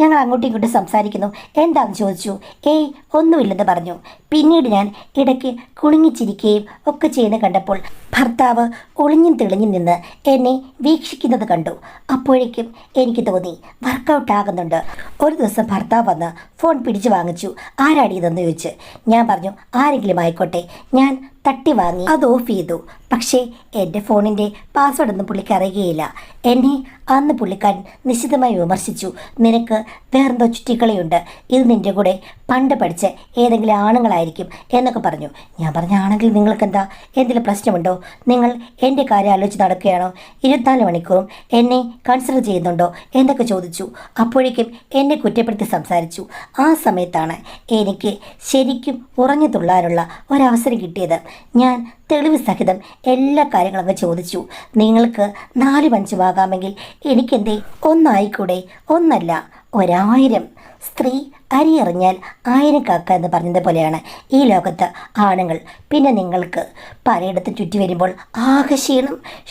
S1: ഞങ്ങൾ അങ്ങോട്ടും ഇങ്ങോട്ടും സംസാരിക്കുന്നു. എന്താണെന്ന് ചോദിച്ചു. ഏയ് ഒന്നുമില്ലെന്ന് പറഞ്ഞു. പിന്നീട് ഞാൻ ഇടയ്ക്ക് കുണുങ്ങിച്ചിരിക്കുകയും ഒക്കെ ചെയ്യുന്ന കണ്ടപ്പോൾ ഭർത്താവ് ഒളിഞ്ഞും തെളിഞ്ഞും നിന്ന് എന്നെ വീക്ഷിക്കുന്നത് കണ്ടു. അപ്പോഴേക്കും എനിക്ക് തോന്നി വർക്കൗട്ട് ആകുന്നുണ്ട്. ഒരു ദിവസം ഭർത്താവ് വന്ന് ഫോൺ പിടിച്ചു വാങ്ങിച്ചു. ആരാടിയതെന്ന് ചോദിച്ച്. ഞാൻ പറഞ്ഞു, ആരെങ്കിലും ആയിക്കോട്ടെ. ഞാൻ തട്ടി വാങ്ങി അത് ഓഫ് ചെയ്തു. പക്ഷേ എൻ്റെ ഫോണിൻ്റെ പാസ്വേഡൊന്നും പുള്ളിക്ക് അറിയുകയില്ല. എന്നെ അന്ന് പുള്ളിക്കാരൻ നിശ്ചിതമായി വിമർശിച്ചു. നിനക്ക് വേറെന്തോ ചുറ്റിക്കളിയുണ്ട്, ഇത് നിൻ്റെ കൂടെ പണ്ട് പഠിച്ച് ഏതെങ്കിലും ആണുങ്ങളായിരിക്കും എന്നൊക്കെ പറഞ്ഞു. ഞാൻ പറഞ്ഞ, ആണെങ്കിൽ നിങ്ങൾക്ക് എന്താ, എന്തെങ്കിലും പ്രശ്നമുണ്ടോ? നിങ്ങൾ എൻ്റെ കാര്യം ആലോചിച്ച് നടക്കുകയാണോ? 24 മണിക്കൂറും എന്നെ കൺസിഡർ ചെയ്യുന്നുണ്ടോ എന്നൊക്കെ ചോദിച്ചു. അപ്പോഴേക്കും എന്നെ കുറ്റപ്പെടുത്തി സംസാരിച്ചു. ആ സമയത്താണ് എനിക്ക് ശരിക്കും ഉറഞ്ഞു തുള്ളാനുള്ള ഒരവസരം കിട്ടിയത്. ഞാൻ തെളിവ് സഹിതം എല്ലാ കാര്യങ്ങളൊക്കെ ചോദിച്ചു. നിങ്ങൾക്ക് 4 ആകാമെങ്കിൽ എനിക്കെന്തേ ഒന്നായിക്കൂടെ? ഒന്നല്ല, 1000. സ്ത്രീ അരിയെറിഞ്ഞാൽ 1000 കാക്ക എന്ന് പറഞ്ഞതുപോലെയാണ് ഈ ലോകത്ത് ആണുങ്ങൾ. പിന്നെ നിങ്ങൾക്ക് പലയിടത്ത് ചുറ്റി വരുമ്പോൾ ആകെ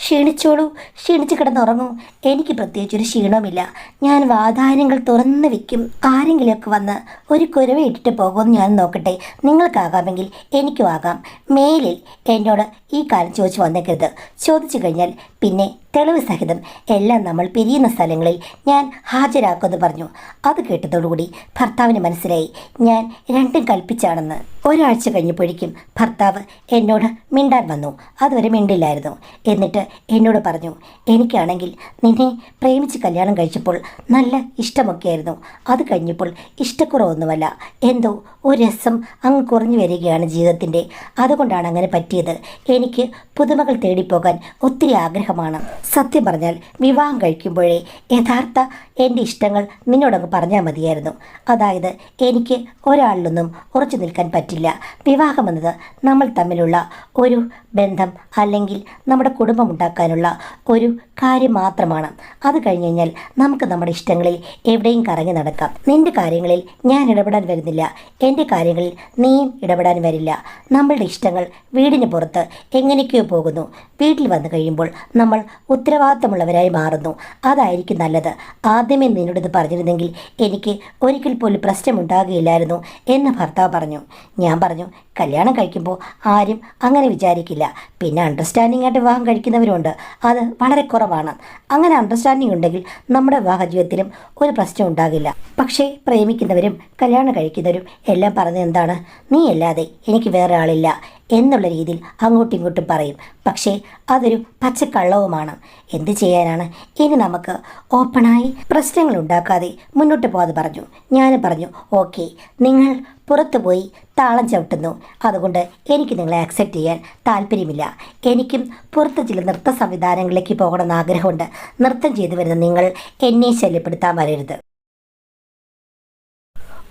S1: ക്ഷീണിച്ചോളൂ, ക്ഷീണിച്ച് കിടന്നുറങ്ങൂ. എനിക്ക് പ്രത്യേകിച്ചൊരു ക്ഷീണവുമില്ല. ഞാൻ വാതായനങ്ങൾ തുറന്ന് വയ്ക്കും. ആരെങ്കിലുമൊക്കെ വന്ന് ഒരു കുരവ ഇട്ടിട്ട് പോകുമെന്ന് ഞാൻ നോക്കട്ടെ. നിങ്ങൾക്കാകാമെങ്കിൽ എനിക്കും ആകാം. മേലിൽ എന്നോട് ഈ കാര്യം ചോദിച്ചു വന്നേക്കരുത്. ചോദിച്ചു കഴിഞ്ഞാൽ പിന്നെ തെളിവ് സഹിതം എല്ലാം നമ്മൾ പിരിയുന്ന സ്ഥലങ്ങളിൽ ഞാൻ ഹാജരാക്കുമെന്ന് പറഞ്ഞു. അത് കേട്ടതോടുകൂടി ഭർത്താവിന് മനസ്സിലായി ഞാൻ രണ്ടും കൽപ്പിച്ചാണെന്ന്. ഒരാഴ്ച കഴിഞ്ഞപ്പോഴേക്കും ഭർത്താവ് എന്നോട് മിണ്ടാൻ വന്നു. അതുവരെ മിണ്ടില്ലായിരുന്നു. എന്നിട്ട് എന്നോട് പറഞ്ഞു, എനിക്കാണെങ്കിൽ നിന്നെ പ്രേമിച്ച് കല്യാണം കഴിച്ചപ്പോൾ നല്ല ഇഷ്ടമൊക്കെയായിരുന്നു. അത് കഴിഞ്ഞപ്പോൾ ഇഷ്ടക്കുറവൊന്നുമല്ല, എന്തോ ഒരു രസം അങ്ങ് കുറഞ്ഞു വരികയാണ് ജീവിതത്തിൻ്റെ. അതുകൊണ്ടാണ് അങ്ങനെ പറ്റിയത്. എനിക്ക് പുതുമകൾ തേടിപ്പോകാൻ ഒത്തിരി ആഗ്രഹമാണ്. സത്യം പറഞ്ഞാൽ വിവാഹം കഴിക്കുമ്പോഴേ യഥാർത്ഥ എൻ്റെ ഇഷ്ടങ്ങൾ നിന്നോടങ്ങ് പറഞ്ഞാൽ മതിയായിരുന്നു. അതായത് എനിക്ക് ഒരാളിലൊന്നും ഉറച്ചു നിൽക്കാൻ പറ്റില്ല. വിവാഹം എന്നത് നമ്മൾ തമ്മിലുള്ള ഒരു ബന്ധം അല്ലെങ്കിൽ നമ്മുടെ കുടുംബം ഉണ്ടാക്കാനുള്ള ഒരു കാര്യം മാത്രമാണ്. അത് കഴിഞ്ഞ് കഴിഞ്ഞാൽ നമുക്ക് നമ്മുടെ ഇഷ്ടങ്ങളിൽ എവിടെയും കറങ്ങി നടക്കാം. നിൻ്റെ കാര്യങ്ങളിൽ ഞാൻ ഇടപെടാൻ വരുന്നില്ല, എൻ്റെ കാര്യങ്ങളിൽ നീയും ഇടപെടാൻ വരില്ല. നമ്മളുടെ ഇഷ്ടങ്ങൾ വീടിന് പുറത്ത് എങ്ങനെയൊക്കെയോ പോകുന്നു. വീട്ടിൽ വന്നു കഴിയുമ്പോൾ നമ്മൾ ഉത്തരവാദിത്തമുള്ളവരായി മാറുന്നു. അതായിരിക്കും നല്ലത്. ആദ്യമേ നിന്നോടിത് പറഞ്ഞിരുന്നെങ്കിൽ എനിക്ക് ഒരിക്കൽ പോലും പ്രശ്നമുണ്ടാകുകയില്ലായിരുന്നു എന്ന് ഭർത്താവ് പറഞ്ഞു. ഞാൻ പറഞ്ഞു, കല്യാണം കഴിക്കുമ്പോൾ ആരും അങ്ങനെ വിചാരിക്കില്ല. പിന്നെ അണ്ടർസ്റ്റാൻഡിംഗ് ആയിട്ട് വിവാഹം കഴിക്കുന്നവരുണ്ട്, അത് വളരെ കുറവാണ്. അങ്ങനെ അണ്ടർസ്റ്റാൻഡിംഗ് ഉണ്ടെങ്കിൽ നമ്മുടെ വിവാഹ ജീവിതത്തിലും ഒരു പ്രശ്നം ഉണ്ടാകില്ല. പക്ഷേ പ്രേമിക്കുന്നവരും കല്യാണം കഴിക്കുന്നവരും എല്ലാം പറഞ്ഞത് എന്താണ്? നീ അല്ലാതെ എനിക്ക് വേറെ ആളില്ല എന്നുള്ള രീതിയിൽ അങ്ങോട്ടും ഇങ്ങോട്ടും പറയും. പക്ഷേ അതൊരു പച്ചക്കള്ളവുമാണ്. എന്ത് ചെയ്യാനാണ്? ഇനി നമുക്ക് ഓപ്പണായി പ്രശ്നങ്ങൾ ഉണ്ടാക്കാതെ മുന്നോട്ട് പോകാതെ പറഞ്ഞു. ഞാൻ പറഞ്ഞു, ഓക്കെ, നിങ്ങൾ പുറത്തു പോയി താളം ചവിട്ടുന്നു, അതുകൊണ്ട് എനിക്ക് നിങ്ങളെ അക്സെപ്റ്റ് ചെയ്യാൻ താല്പര്യമില്ല. എനിക്കും പുറത്ത് ചില നൃത്ത സംവിധാനങ്ങളിലേക്ക് പോകണമെന്ന് ആഗ്രഹമുണ്ട്. നൃത്തം ചെയ്തു വരുന്ന നിങ്ങൾ എന്നെ ശല്യപ്പെടുത്താൻ വരരുത്.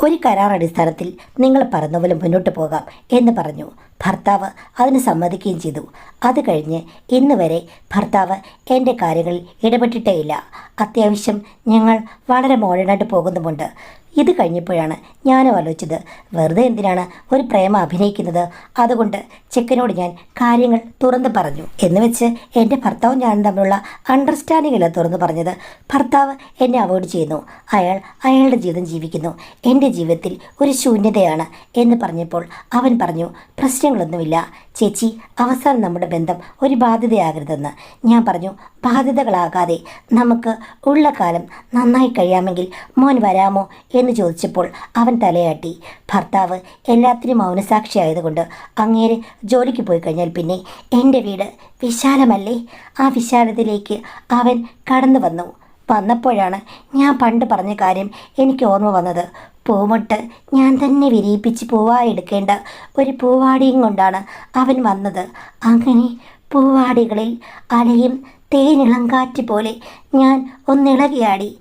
S1: ഒരു കരാർ അടിസ്ഥാനത്തിൽ നിങ്ങൾ പറഞ്ഞ പോലെ മുന്നോട്ട് പോകാം എന്ന് പറഞ്ഞു. ഭർത്താവ് അതിന് സമ്മതിക്കുകയും ചെയ്തു. അത് കഴിഞ്ഞ് ഇന്ന് വരെ ഭർത്താവ് എൻ്റെ കാര്യങ്ങളിൽ ഇടപെട്ടിട്ടേയില്ല. അത്യാവശ്യം ഞങ്ങൾ വളരെ മോഡേണായിട്ട് പോകുന്നുമുണ്ട്. ഇത് കഴിഞ്ഞപ്പോഴാണ് ഞാനും ആലോചിച്ചത്, വെറുതെ എന്തിനാണ് ഒരു പ്രേമം അഭിനയിക്കുന്നത്? അതുകൊണ്ട് ചെക്കനോട് ഞാൻ കാര്യങ്ങൾ തുറന്ന് പറഞ്ഞു. എന്ന് വെച്ച് എൻ്റെ ഭർത്താവും ഞാനും തമ്മിലുള്ള അണ്ടർസ്റ്റാൻഡിംഗ് അല്ല തുറന്നു പറഞ്ഞത്. ഭർത്താവ് എന്നെ അവോയ്ഡ് ചെയ്യുന്നു, അയാൾ അയാളുടെ ജീവിതം ജീവിക്കുന്നു, എൻ്റെ ജീവിതത്തിൽ ഒരു ശൂന്യതയാണ് എന്ന് പറഞ്ഞപ്പോൾ അവൻ പറഞ്ഞു, പ്രശ്നങ്ങളൊന്നുമില്ല ചേച്ചി, അവസാനം നമ്മുടെ ബന്ധം ഒരു ബാധ്യതയാകരുതെന്ന്. ഞാൻ പറഞ്ഞു, ബാധ്യതകളാകാതെ നമുക്ക് ഉള്ള കാലം നന്നായി കഴിയാമെങ്കിൽ മോൻ വരാമോ എന്ന് ചോദിച്ചപ്പോൾ അവൻ തലയാട്ടി. ഭർത്താവ് എല്ലാത്തിനും മൗനസാക്ഷിയായതുകൊണ്ട് അങ്ങേര് ജോലിക്ക് പോയി കഴിഞ്ഞാൽ പിന്നെ എൻ്റെ വീട് വിശാലമല്ലേ? ആ വിശാലതയിലേക്ക് അവൻ കടന്നു വന്നപ്പോഴാണ് ഞാൻ പണ്ട് പറഞ്ഞ കാര്യം എനിക്ക് ഓർമ്മ വന്നത്. പൂമൊട്ട് ഞാൻ തന്നെ വിരിയിപ്പിച്ച് പൂവായെടുക്കേണ്ട ഒരു പൂവാടിയും കൊണ്ടാണ് അവൻ വന്നത്. അങ്ങനെ പൂവാടികളിൽ അലയും തേനിളങ്കാറ്റ് പോലെ ഞാൻ ഒന്നിളകിയാടി.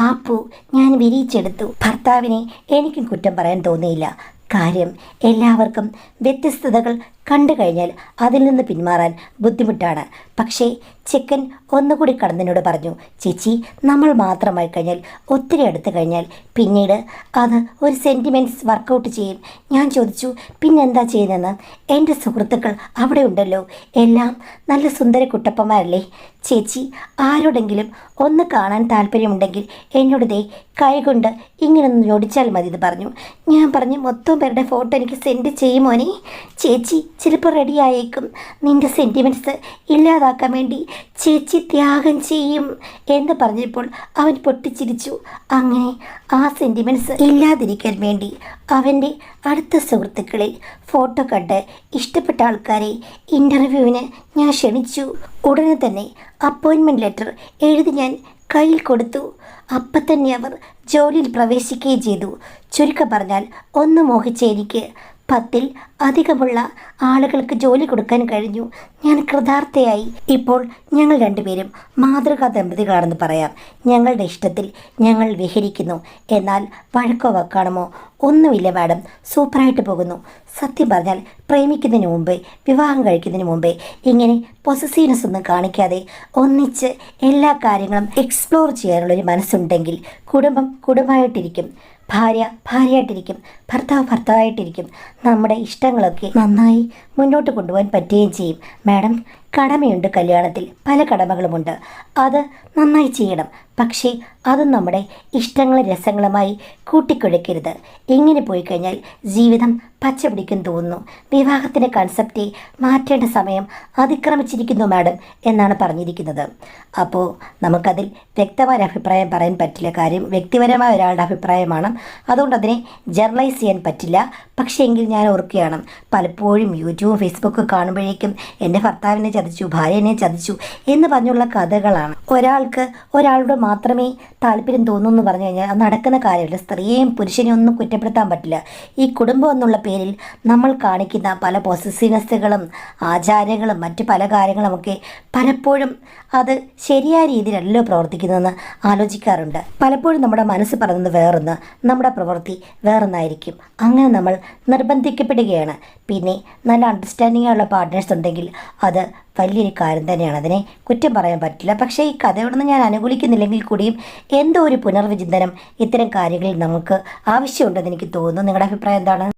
S1: ആ പൂ ഞാൻ വിരിയിച്ചെടുത്തു. ഭർത്താവിനെ എനിക്കും കുറ്റം പറയാൻ തോന്നിയില്ല. കാര്യം എല്ലാവർക്കും വ്യത്യസ്തതകൾ കണ്ടു കഴിഞ്ഞാൽ അതിൽ നിന്ന് പിന്മാറാൻ ബുദ്ധിമുട്ടാണ്. പക്ഷേ ചെക്കൻ ഒന്നുകൂടി കടന്നതിനോട് പറഞ്ഞു, ചേച്ചി നമ്മൾ മാത്രമായി കഴിഞ്ഞാൽ, ഒത്തിരി അടുത്ത് കഴിഞ്ഞാൽ പിന്നീട് അത് ഒരു സെൻറ്റിമെൻറ്റ്സ് വർക്കൗട്ട് ചെയ്യും. ഞാൻ ചോദിച്ചു, പിന്നെന്താ ചെയ്യുന്നതെന്ന്. എൻ്റെ സുഹൃത്തുക്കൾ അവിടെ ഉണ്ടല്ലോ, എല്ലാം നല്ല സുന്ദര കുട്ടപ്പന്മാരല്ലേ. ചേച്ചി ആരോടെങ്കിലും ഒന്ന് കാണാൻ താല്പര്യമുണ്ടെങ്കിൽ എന്നോട് ദേ കൈകൊണ്ട് ഇങ്ങനൊന്ന് ഞൊടിച്ചാൽ മതി എന്ന് പറഞ്ഞു. ഞാൻ പറഞ്ഞു, മൊത്തം പേരുടെ ഫോട്ടോ എനിക്ക് സെൻഡ് ചെയ്യുമോനെ? ചേച്ചി ചിലപ്പോൾ റെഡി ആയേക്കും. നിൻ്റെ സെൻറ്റിമെൻറ്റ്സ് ഇല്ലാതാക്കാൻ വേണ്ടി ചേച്ചി ത്യാഗം ചെയ്യും എന്ന് പറഞ്ഞപ്പോൾ അവൻ പൊട്ടിച്ചിരിച്ചു. അങ്ങനെ ആ സെൻറ്റിമെൻറ്റ്സ് ഇല്ലാതിരിക്കാൻ വേണ്ടി അവൻ്റെ അടുത്ത സുഹൃത്തുക്കളിൽ ഫോട്ടോ കണ്ട് ഇഷ്ടപ്പെട്ട ആൾക്കാരെ ഇൻ്റർവ്യൂവിന് ഞാൻ ക്ഷണിച്ചു. ഉടനെ തന്നെ അപ്പോയിൻമെൻറ്റ് ലെറ്റർ എഴുതി ഞാൻ കയ്യിൽ കൊടുത്തു. അപ്പം തന്നെ അവർ ജോലിയിൽ പ്രവേശിക്കുകയും ചെയ്തു. ചുരുക്കം പറഞ്ഞാൽ ഒന്ന് മോഹിച്ച എനിക്ക് 10ൽ അധികമുള്ള ആളുകൾക്ക് ജോലി കൊടുക്കാൻ കഴിഞ്ഞു. ഞാൻ കൃതാർത്ഥയായി. ഇപ്പോൾ ഞങ്ങൾ രണ്ടുപേരും മാതൃകാ ദമ്പതികളാണെന്ന് പറയാം. ഞങ്ങളുടെ ഇഷ്ടത്തിൽ ഞങ്ങൾ വിഹരിക്കുന്നു. എന്നാൽ വഴക്കോ വക്കാണമോ ഒന്നുമില്ല മാഡം, സൂപ്പറായിട്ട് പോകുന്നു. സത്യം പറഞ്ഞാൽ പ്രേമിക്കുന്നതിന് മുമ്പേ, വിവാഹം കഴിക്കുന്നതിന് മുമ്പേ ഇങ്ങനെ പൊസസീവ്നെസ് ഒന്നും കാണിക്കാതെ ഒന്നിച്ച് എല്ലാ കാര്യങ്ങളും എക്സ്പ്ലോർ ചെയ്യാനുള്ളൊരു മനസ്സുണ്ടെങ്കിൽ കുടുംബം കുടുംബമായിട്ടിരിക്കും, ഭാര്യ ഭാര്യയായിട്ടിരിക്കും, ഭർത്താവ് ഭർത്താവായിട്ടിരിക്കും. നമ്മുടെ ഇഷ്ടങ്ങളൊക്കെ നന്നായി മുന്നോട്ട് കൊണ്ടുപോകാൻ പറ്റുകയും ചെയ്യും. മാഡം, കടമയുണ്ട് കല്യാണത്തിൽ, പല കടമകളുമുണ്ട്. അത് നന്നായി ചെയ്യണം. പക്ഷേ അതും നമ്മുടെ ഇഷ്ടങ്ങളും രസങ്ങളുമായി കൂട്ടിക്കുഴയ്ക്കരുത്. ഇങ്ങനെ പോയി കഴിഞ്ഞാൽ ജീവിതം പച്ച പിടിക്കും തോന്നുന്നു. വിവാഹത്തിൻ്റെ കൺസെപ്റ്റ് മാറ്റേണ്ട സമയം അതിക്രമിച്ചിരിക്കുന്നു മാഡം എന്നാണ് പറഞ്ഞിരിക്കുന്നത്. അപ്പോൾ നമുക്കതിൽ വ്യക്തമായ അഭിപ്രായം പറയാൻ പറ്റില്ല. കാര്യം വ്യക്തിപരമായ ഒരാളുടെ അഭിപ്രായമാണ്, അതുകൊണ്ട് അതിനെ ജനറലൈസ് ചെയ്യാൻ പറ്റില്ല. പക്ഷേ എങ്കിൽ ഞാൻ ഓർക്കുകയാണ്, പലപ്പോഴും യൂട്യൂബ് ഫേസ്ബുക്ക് കാണുമ്പോഴേക്കും എൻ്റെ ഭർത്താവിനെ ചതിച്ചു, ഭാര്യനെ ചതിച്ചു എന്ന് പറഞ്ഞുള്ള കഥകളാണ്. ഒരാൾക്ക് ഒരാളോട് മാത്രമേ താല്പര്യം തോന്നൂ എന്ന് പറഞ്ഞു കഴിഞ്ഞാൽ അത് നടക്കുന്ന കാര്യമില്ല. സ്ത്രീയെയും പുരുഷനെയും ഒന്നും കുറ്റപ്പെടുത്താൻ പറ്റില്ല. ഈ കുടുംബം എന്നുള്ള പേരിൽ നമ്മൾ കാണിക്കുന്ന പല പൊസസീവ്നെസ്സുകളും ആചാരങ്ങളും മറ്റ് പല കാര്യങ്ങളുമൊക്കെ പലപ്പോഴും അത് ശരിയായ രീതിയിലല്ലോ പ്രവർത്തിക്കുന്നതെന്ന് ആലോചിക്കാറുണ്ട്. പലപ്പോഴും നമ്മുടെ മനസ്സ് പറയുന്നത് വേറൊന്ന്, നമ്മുടെ പ്രവൃത്തി വേറൊന്നായിരിക്കും. അങ്ങനെ നമ്മൾ നിർബന്ധിക്കപ്പെടുകയാണ്. പിന്നെ നല്ല അണ്ടർസ്റ്റാൻഡിംഗ് ഉള്ള പാർട്ട്നേഴ്സ് ഉണ്ടെങ്കിൽ അത് വലിയൊരു കാര്യം തന്നെയാണ്. അതിനെ കുറ്റം പറയാൻ പറ്റില്ല. പക്ഷേ ഈ കഥയോടൊന്നും ഞാൻ അനുകൂലിക്കുന്നില്ലെങ്കിൽ കൂടിയും എന്തോ ഒരു പുനർവിചിന്തനം ഇത്തരം കാര്യങ്ങളിൽ നമുക്ക് ആവശ്യമുണ്ടെന്ന് എനിക്ക് തോന്നുന്നു. നിങ്ങളുടെ അഭിപ്രായം എന്താണ്?